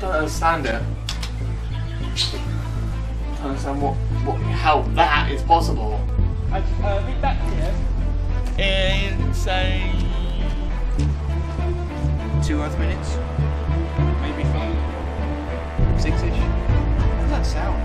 don't understand it. I don't understand how that is possible. I'll be back here in, say, 2 or 3 minutes. Maybe 5. 6-ish. How does that sound?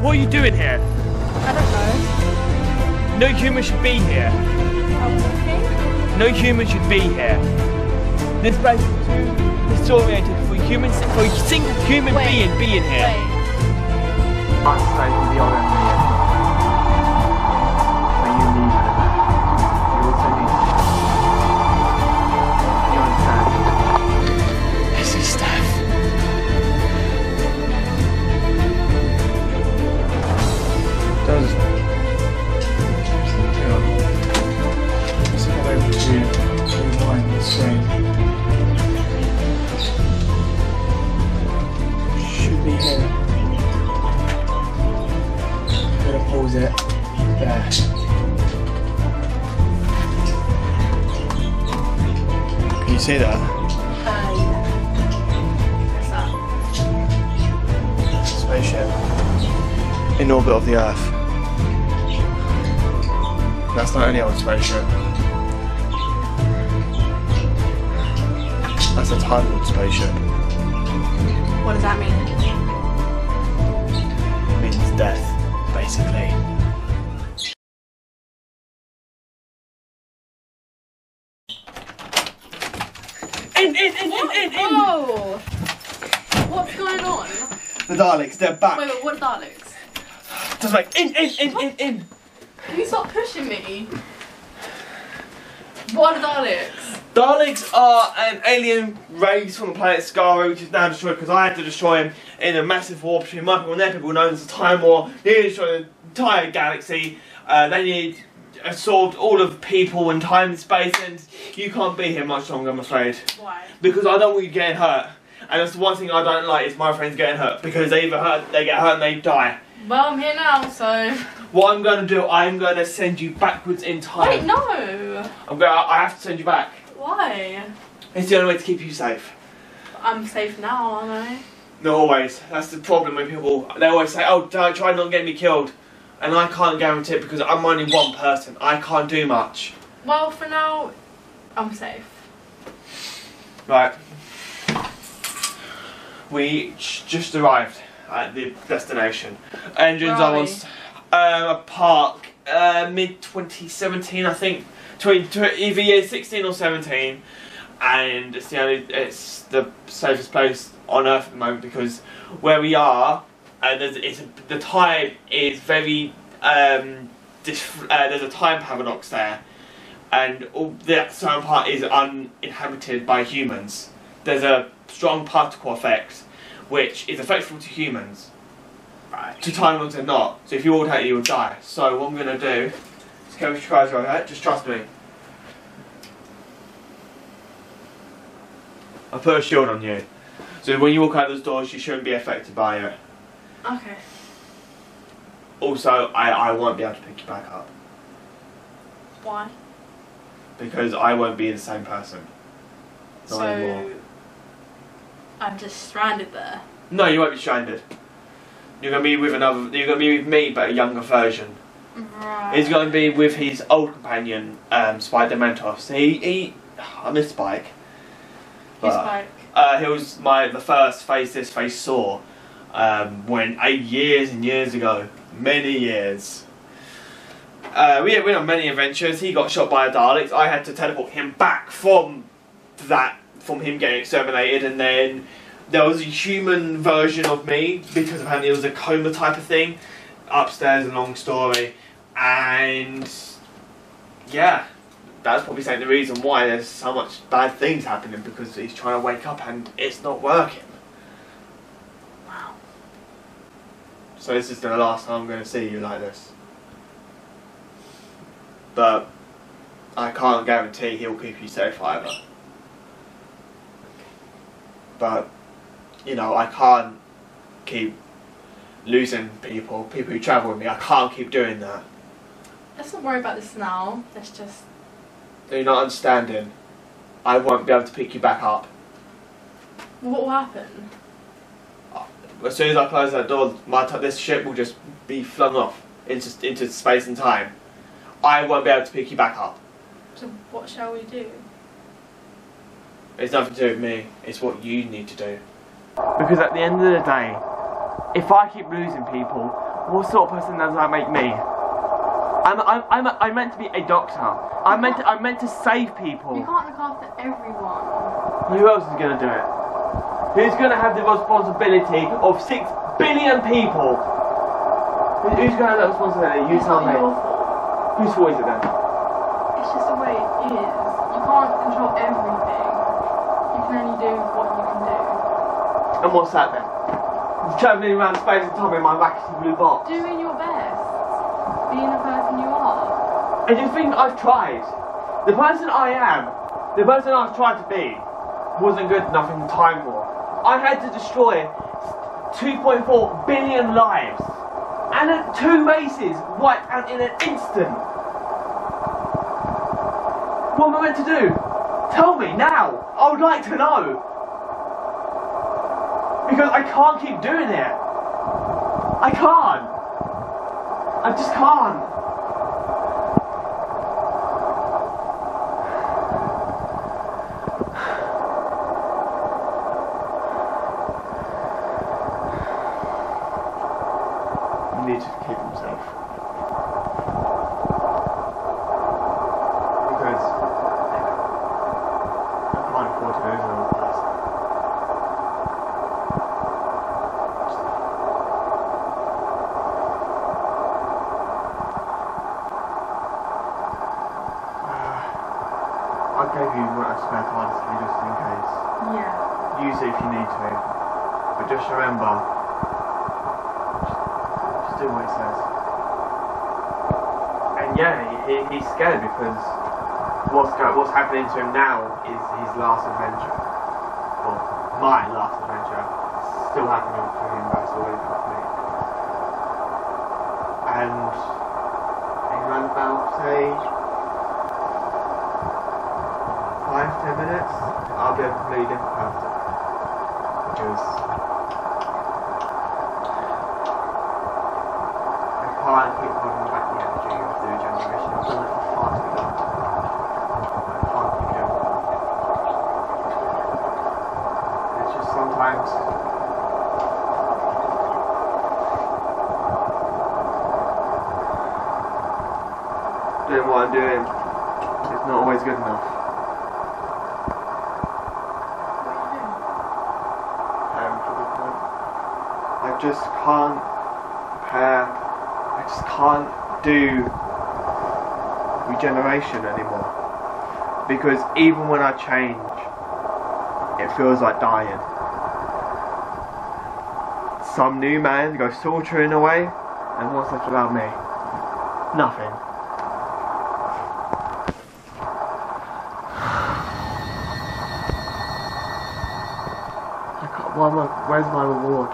What are you doing here? I don't know. No human should be here. Okay. No human should be here. This place is too disoriented for a single human being here. I'm staying with the old enemy. When you leave her there, you also need to. You understand? This is Steph. Does hang on. Let's get over to rewind the screen. Should be here. I'm gonna pause it there. Can you see that? Yeah. What's that? Spaceship in orbit of the Earth. That's not any old spaceship. That's a Timelord spaceship. What does that mean? It means death, basically. In! Whoa! What's going on? The Daleks, they're back. Wait, what Daleks? Just like, in! Can you stop pushing me? What are Daleks? Daleks are an alien race from the planet Skaro, which is now destroyed because I had to destroy him in a massive war between my people and their people known as the Time War. They destroyed the entire galaxy. They absorbed all of people and time and space, and you can't be here much longer, I'm afraid. Why? Because I don't want you getting hurt. And that's the one thing I don't like is my friends getting hurt, because they get hurt and they die. Well, I'm here now, so... What I'm going to do, I'm going to send you backwards in time. Wait, no! I have to send you back. Why? It's the only way to keep you safe. I'm safe now, aren't I? Not always. That's the problem with people. They always say, oh, try not to get me killed. And I can't guarantee it because I'm only one person. I can't do much. Well, for now, I'm safe. Right. We just arrived at the destination. Engines are on a park, mid-2017, I think. Either year 16 or 17. And it's the safest place on Earth at the moment because where we are, the time is very there's a time paradox there, and that certain part is uninhabited by humans. There's a strong particle effect which is effective to humans. Right. To Time Lords they're not. So if you all take it, you will die. So what I'm gonna do is go with your eyes right, just trust me. I put a shield on you. So when you walk out those doors, you shouldn't be affected by it. Okay. Also, I won't be able to pick you back up. Why? Because I won't be the same person. Not anymore. I'm just stranded there. No, you won't be stranded. You're gonna be with You're gonna be with me, but a younger version. Right. He's going to be with his old companion, Spike Dementos. I miss Spike. Who's Spike? He was the first face this face saw when 8 years and years ago, many years. We went on many adventures. He got shot by a Dalek. I had to teleport him back from him getting exterminated, and then there was a human version of me because apparently it was a coma type of thing upstairs. A long story, and yeah. That's probably saying the reason why there's so much bad things happening, because he's trying to wake up and it's not working. Wow. So this is the last time I'm going to see you like this. But I can't guarantee he'll keep you safe either. But, you know, I can't keep losing people who travel with me. I can't keep doing that. Let's not worry about this now. Let's just... You're not understanding. I won't be able to pick you back up. What will happen? As soon as I close that door, this ship will just be flung off into space and time. I won't be able to pick you back up. So what shall we do? It's nothing to do with me. It's what you need to do. Because at the end of the day, if I keep losing people, what sort of person does that make me? I'm meant to be a doctor. I'm meant to save people. You can't look after everyone. Who else is going to do it? Who's going to have the responsibility of 6 billion people? Who's going to have that responsibility? You tell me. Whose fault is it then? It's just the way it is. You can't control everything. You can only do what you can do. And what's that then? Travelling around space and time in my wacky blue box. Doing your best. Being the person you are. And you think I've tried? The person I am, the person I've tried to be, wasn't good enough in Time War. I had to destroy 2.4 billion lives. And at 2 races wiped out in an instant. What am I meant to do? Tell me now. I would like to know. Because I can't keep doing it. I can't. I just can't. He needs to keep himself. Because I can't afford to lose another person. I gave you a spare TARDIS key just in case. Yeah. Use it if you need to. But just remember, just do what it says. And yeah, he's scared because what's happening to him now is his last adventure. Well, my last adventure. Still happening for him, but it's always happened for me. And in around about, say, 5-10 minutes, I'll be a completely different person. Because I can't keep holding back the energy of the regeneration. I've done it for far too long. I can't keep doing it. It's just sometimes doing what I'm doing is not always good enough. I just can't do regeneration anymore. Because even when I change, it feels like dying. Some new man goes sauntering away, and what's left without me? Nothing. Where's my reward?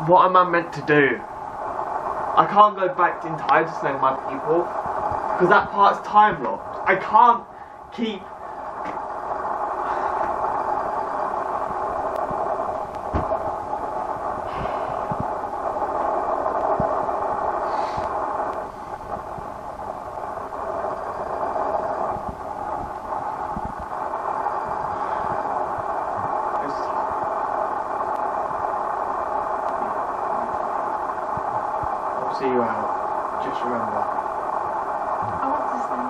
What am I meant to do? I can't go back in time to save my people, because that part's Timelord. I can't keep... see you out. Just remember. I want to stay.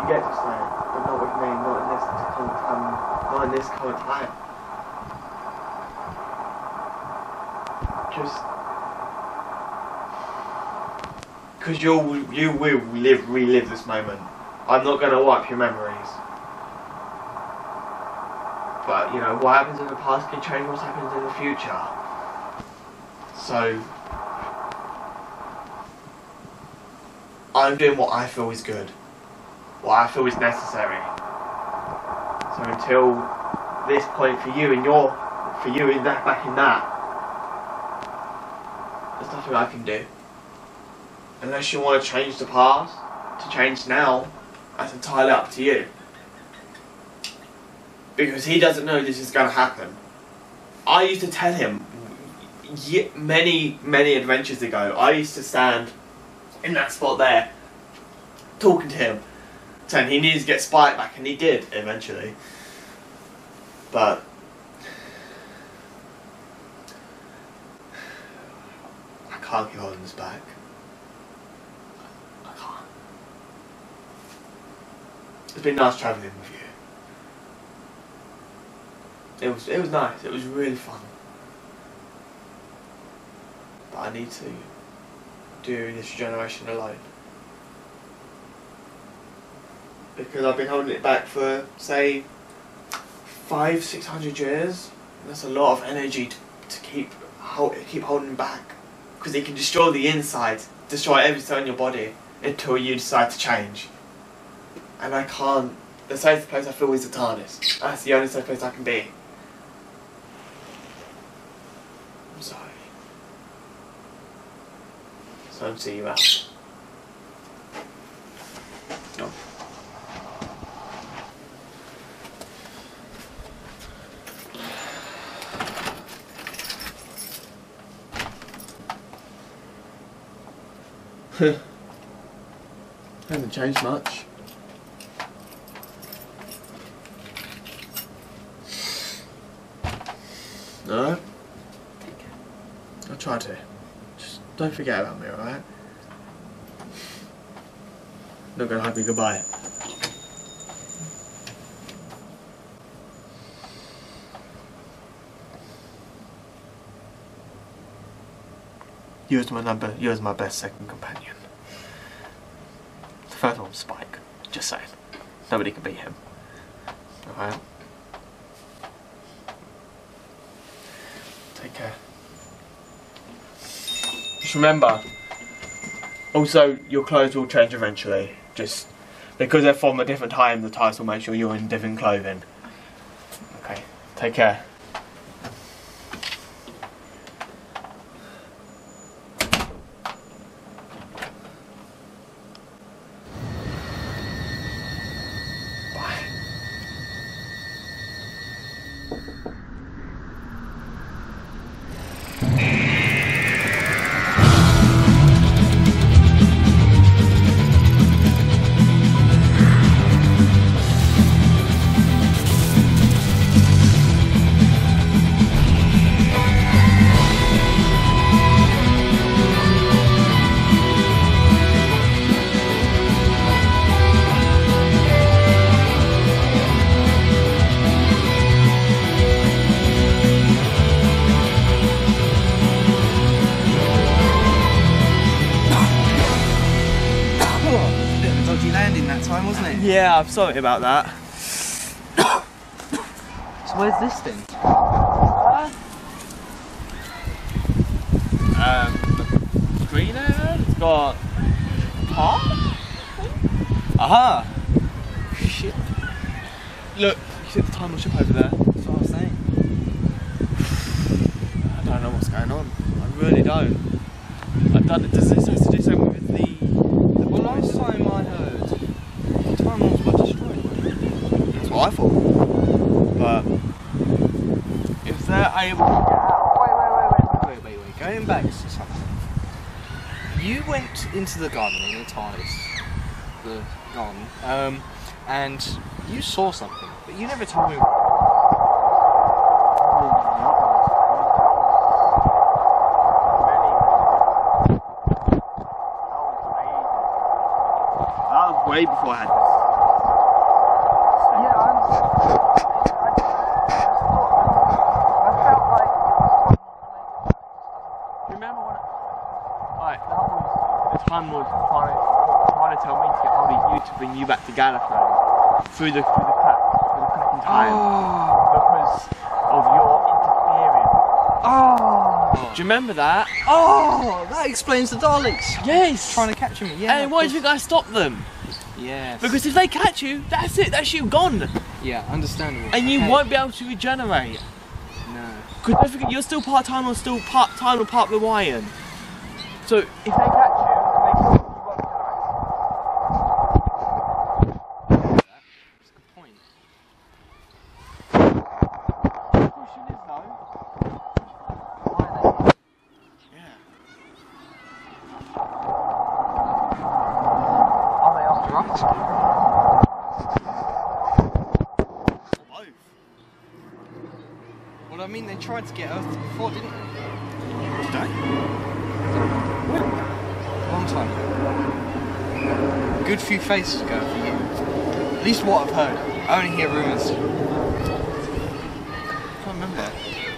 You get to stay, but not with me, not in this current time. Just because you will relive this moment. I'm not going to wipe your memories. But, you know, what happens in the past can change what happens in the future. So, I'm doing what I feel is good, what I feel is necessary. So until this point for you and back in that, there's nothing I can do. Unless you want to change the past, to change now, that's entirely up to you. Because he doesn't know this is going to happen. I used to tell him many adventures ago, I used to stand in that spot there, talking to him, saying he needs to get Spike back, and he did eventually. But I can't keep holding this back. I can't. It's been nice travelling with you. It was nice. It was really fun. But I need to do this regeneration alone. Because I've been holding it back for, say, 500-600 years. That's a lot of energy to keep holding back. Because it can destroy the inside, destroy every cell in your body until you decide to change. And I can't. The safest place I feel is the TARDIS. That's the only safe place I can be. I'm sorry. So I'll see you out. No. Hasn't changed much. No? I'll try to. Just don't forget about me, alright? Not gonna hug you goodbye. You're my best second companion. The first one was Spike. Just saying. Nobody can beat him. Alright? Take care. Just remember, also your clothes will change eventually. Just because they're from a different time, the TARDIS will make sure you're in different clothing. Okay, take care. Wasn't it? Yeah, I'm sorry about that. So where's this then? Green area? It's got top? Aha! Shit. Look, you see the Timelord Ship over there? That's what I was saying. I don't know what's going on. I really don't. Does this have to do something with the Well, last time I heard, the Timelords were destroyed. That's what I thought. But if they're able to get out. Wait. Going back to something. You went into the garden in the TARDIS, the garden, and you saw something, but you never told me. Way before I had this. Yeah, I felt like. Remember when? Right, that was the Timelords trying to tell me to get hold of you to bring you back to Gallifrey through the crack in time because of your interfering. Oh. Oh. Do you remember that? Oh, that explains the Daleks. Yes. Trying to capture me. Yeah. And why do you think I stopped them? Yes. Because if they catch you, that's it. That's you gone. Yeah, understandable. And you Okay. won't be able to regenerate. No. Because don't forget, you're still part Time Lord, still part Time Lord, part Hawaiian. So if they catch you, they kill you, you won't regenerate. That's a good point. The question is though, Why are they here? yeah. Are they after us? Both. Well, I mean, they tried to get Earth before, didn't they? Today? A long time ago. A good few phases ago for you. At least what I've heard. I only hear rumours. I can't remember.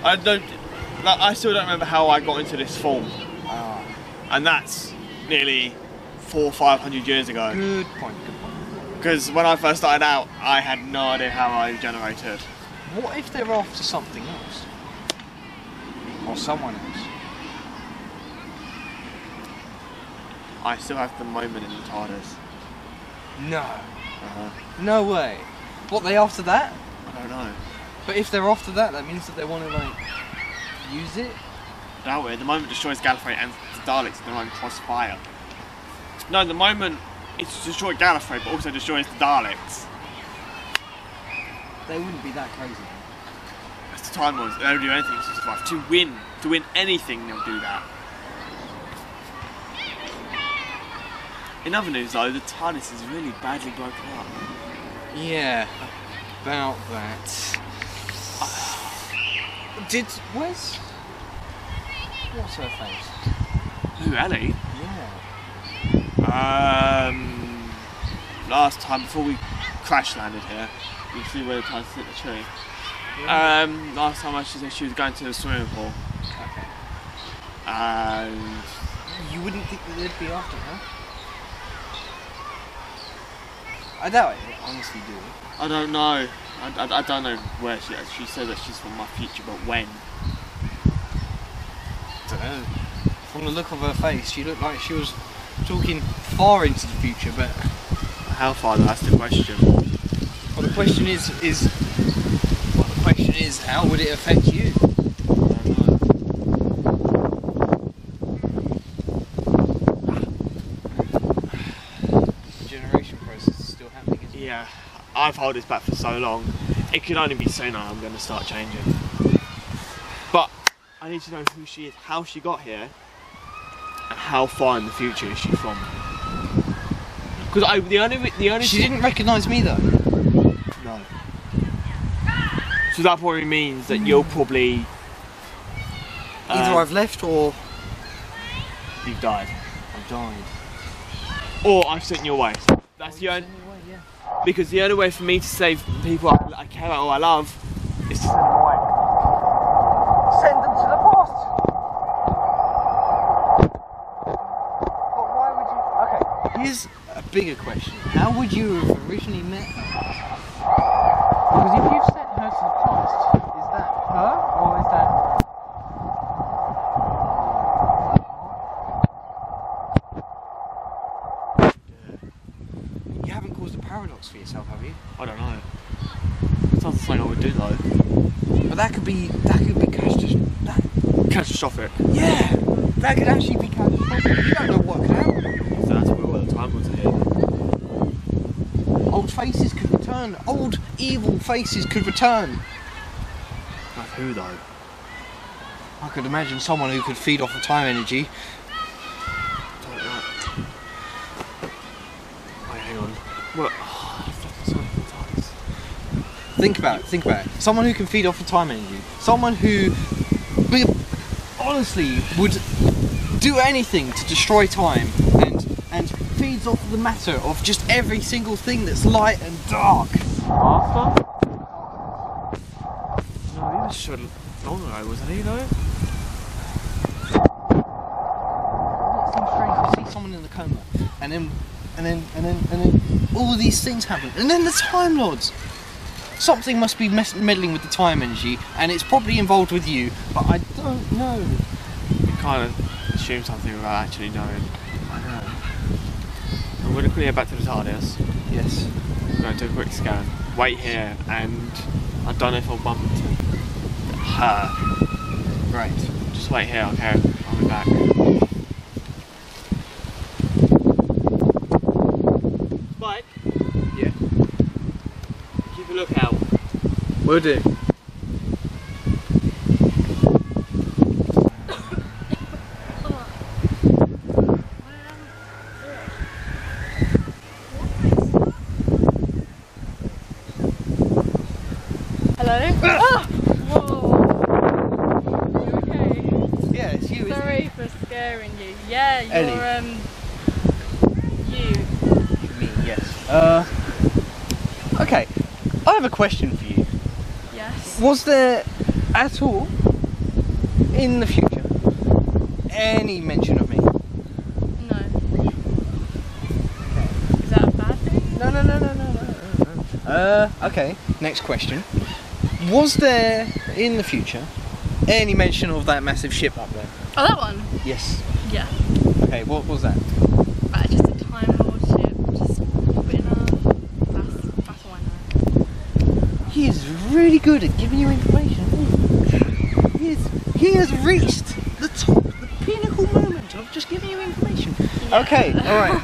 I don't. Like, I still don't remember how I got into this form, Ah, and that's nearly 400 or 500 years ago. good point, good point. Because when I first started out, I had no idea how I generated. What if they're after something else? Or someone else? I still have the moment in the TARDIS. No. No way. What, they after that? I don't know. But if they're after that, that means that they want to, like, use it? Doubt it. The moment destroys Gallifrey and the Daleks in their own crossfire. No, the moment it's destroyed Gallifrey, but also destroys the Daleks. They wouldn't be that crazy. That's the Time Lords. They'll do anything to survive. To win anything, they'll do that. In other news, though, the TARDIS is really badly broken up. Yeah, about that. What's her face? Who, Ellie? Yeah. Last time, before we crash landed here, you see where the TARDIS hit the tree. Last time she said she was going to the swimming pool. Okay. And You wouldn't think that they'd be after her? I doubt it, honestly do. I don't know. I don't know where she is. She said that she's from my future, but when? I don't know. From the look of her face, she looked like she was talking far into the future, but... How far? That's the question. Well, the question is, how would it affect you? I don't know. The generation process is still happening, isn't it? Yeah, I've held this back for so long. It could only be sooner I'm going to start changing. But I need to know who she is, how she got here, and how far in the future is she from. Because the only She didn't recognise me though. No. So that probably means that you'll probably Either I've left or you've died, I've died. or I've sent you away. That's the only. Because the only way for me to save people I care about or I love is to send them away. Send them to the past. But why would you? Okay, here's a bigger question. How would you have originally met her? Because if you've sent her to the past, is that her or is that? You haven't caused a paradox for yourself, have you? I don't know. Sounds like something I would do though. But that could be Catastrophic. yeah, that could actually be catastrophic. You don't know what could happen. So that's where the time was ahead. Old faces could return. Old evil faces could return. Like who though? I could imagine someone who could feed off of time energy. Don't know. Wait, hang on. What? Think about it. Someone who can feed off of time energy. Someone who honestly would do anything to destroy time and feeds off the matter of just every single thing that's light and dark. Arthur? No, he was shot long ago, wasn't he though? It seems strange to see someone in the coma and then all these things happen. And then the Time Lords. Something must be meddling with the time energy, and it's probably involved with you, but I don't know. can't assume something without actually knowing. I know. I'm going to quickly head back to the TARDIS. Yes. I'm going to do a quick scan. Wait here, and I don't know if I'll bump into her. Right. Just wait here, okay? I'll be back. Spike? Yeah? Keep a lookout. Will do. Hello? Ah! Whoa. You okay? Yeah, it's you, isn't Sorry for scaring you. Yeah, you're, Ellie. you. it? Me, yes. Okay. I have a question for you. Yes. Was there at all in the future any mention of me? No. Is that a bad thing? No. Okay. Next question. Was there in the future any mention of that massive ship up there? Oh, that one? Yes. Yeah. Okay, what was that? Just a Timelord ship. Just put in that's all I know. He is really good at giving you information. He has reached the top, the pinnacle moment of just giving you information. Yeah. Okay, alright.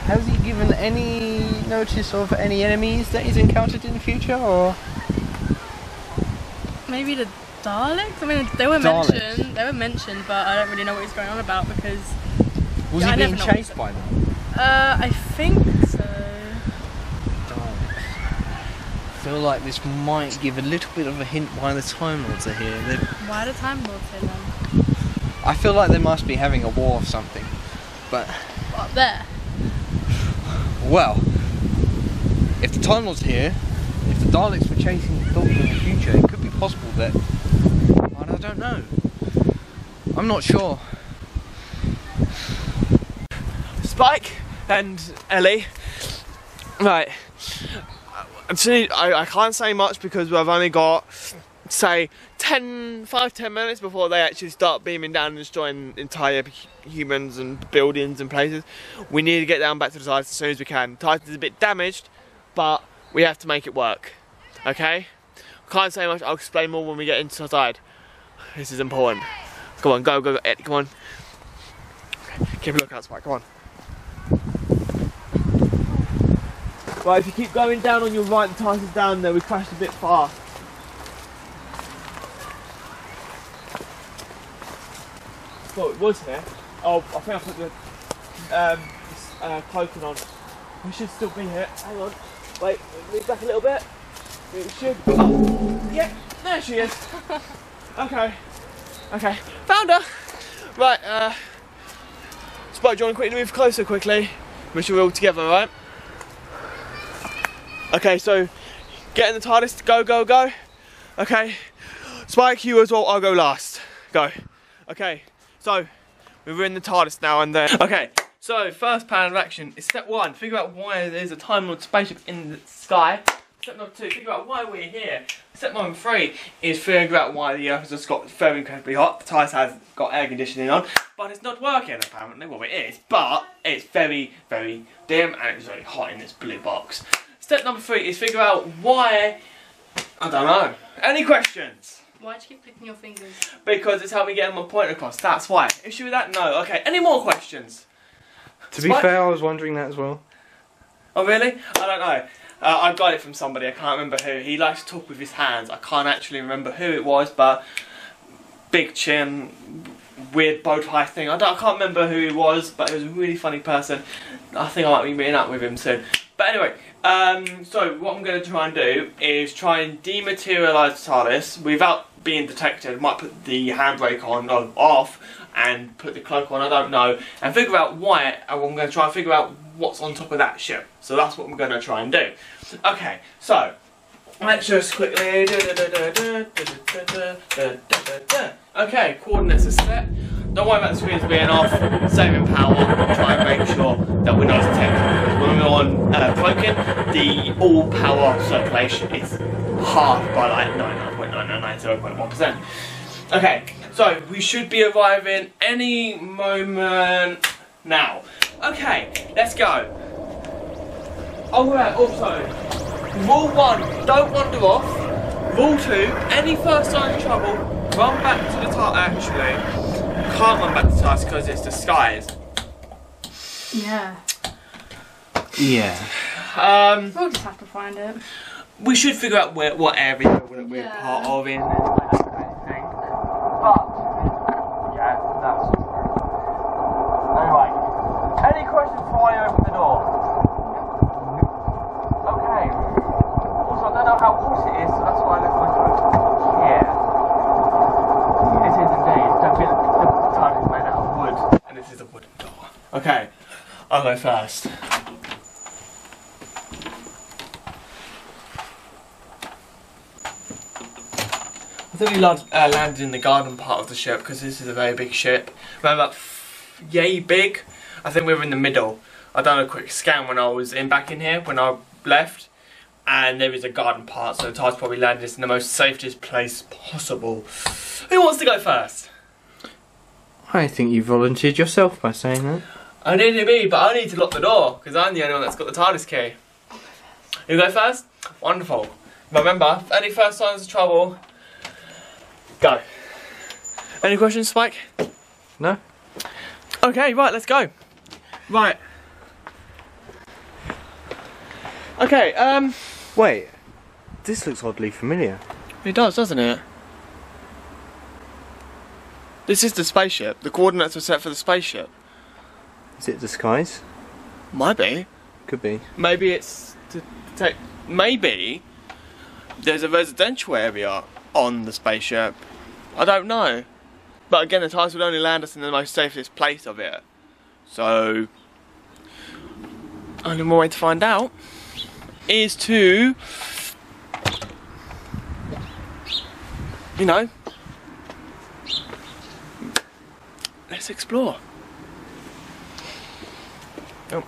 Has he given any notice of any enemies that he's encountered in the future, or? Maybe the Daleks? I mean, they were Daleks. mentioned. They were mentioned, but I don't really know what he's going on about because. Was I he being never know what chased he's- by them? I think so. Daleks. I feel like this might give a little bit of a hint why the Timelords are here. Why the Time Lords here then? I feel like they must be having a war of something, but. Up there. Well, if the Time Lord's here, if the Daleks were chasing the Doctor in the future, it could be possible that... I don't know. I'm not sure. Spike and Ellie. Right. Actually, I can't say much because we've only got, say, 5-10 minutes before they actually start beaming down and destroying entire humans and buildings and places. We need to get down back to the TARDIS as soon as we can. Titan's a bit damaged, but we have to make it work. Okay? Can't say much. I'll explain more when we get inside. This is important. Come on, go, Ed, come on. Keep a lookout, Spike, come on. Right, if you keep going down on your right, the TARDIS is down there. We crashed a bit fast. Well, it was here. Oh, I think I put the cloaking on. We should still be here. Hang on. Wait, move back a little bit. It should. Oh, yeah, there she is. Okay. Found her. Right, Spike, do you want to quickly move closer quickly? Make sure we're all together, right? Okay, so get in the TARDIS. Go. Okay. Spike, you as well. I'll go last. Go. Okay. So, we're in the TARDIS now and then. Okay, so first plan of action is step 1, figure out why there's a Time Lord spaceship in the sky. Step number 2, figure out why we're here. Step number 3 is figure out why the Earth has just got very incredibly hot. The TARDIS has got air conditioning on, but it's not working apparently. Well, it is, but it's very, very dim and it's very hot in this blue box. Step number 3 is figure out why, I don't know. Any questions? Why'd you keep clicking your fingers? Because it's helped me get my point across, that's why. Issue with that? No. Okay, any more questions? To be fair, I was wondering that as well. Oh really? I don't know. I got it from somebody, I can't remember who. He likes to talk with his hands. I can't actually remember who it was, but big chin, weird bow tie thing. I can't remember who he was, but he was a really funny person. I think I might be meeting up with him soon. But anyway, so what I'm going to try and do is try and dematerialise the TARDIS without being detected. Might put the handbrake on or off and put the cloak on, I don't know, and figure out why. I'm going to try and figure out what's on top of that ship. So that's what I'm going to try and do. Okay, so let's just quickly. Okay, coordinates are set. Don't worry about the screens being off, saving power, try and make sure that we're not detected. Because when we're on cloaking, the all power circulation is half by like 99.999%. 0.1%. Okay, so we should be arriving any moment now. Okay, let's go. Oh right, also, rule 1, don't wander off. Rule 2, any first sign of trouble, run back to the TARDIS. Actually, you can't run back to the TARDIS because it's disguised. Yeah. Yeah. We'll just have to find it. We should figure out what area we're part of in. But yeah, that's anyway. Any questions before I open the door? Okay. Also, I don't know how wood it is, so that's why I left my phone here. It is indeed. Don't feel the time is made out of wood, and this is a wooden door. Okay, I'll go first. I think we landed in the garden part of the ship because this is a very big ship. Remember, yay big. I think we were in the middle. I done a quick scan when I was back in here when I left, and there is a garden part, so the TARDIS probably landed us in the most safest place possible. Who wants to go first? I think you volunteered yourself by saying that. I needed me, but I need to lock the door because I'm the only one that's got the TARDIS key. You go first? Wonderful. Remember, any first signs of trouble, go. Any questions, Spike? No. Okay, right, let's go. Right. Okay, Wait. This looks oddly familiar. it does, doesn't it? This is the spaceship. The coordinates are set for the spaceship. Is it disguise? Might be. Could be. Maybe it's to take. Maybe there's a residential area on the spaceship. I don't know. But again, the TARDIS would only land us in the most safest place of it. So, only one way to find out is to, you know, let's explore. Oh.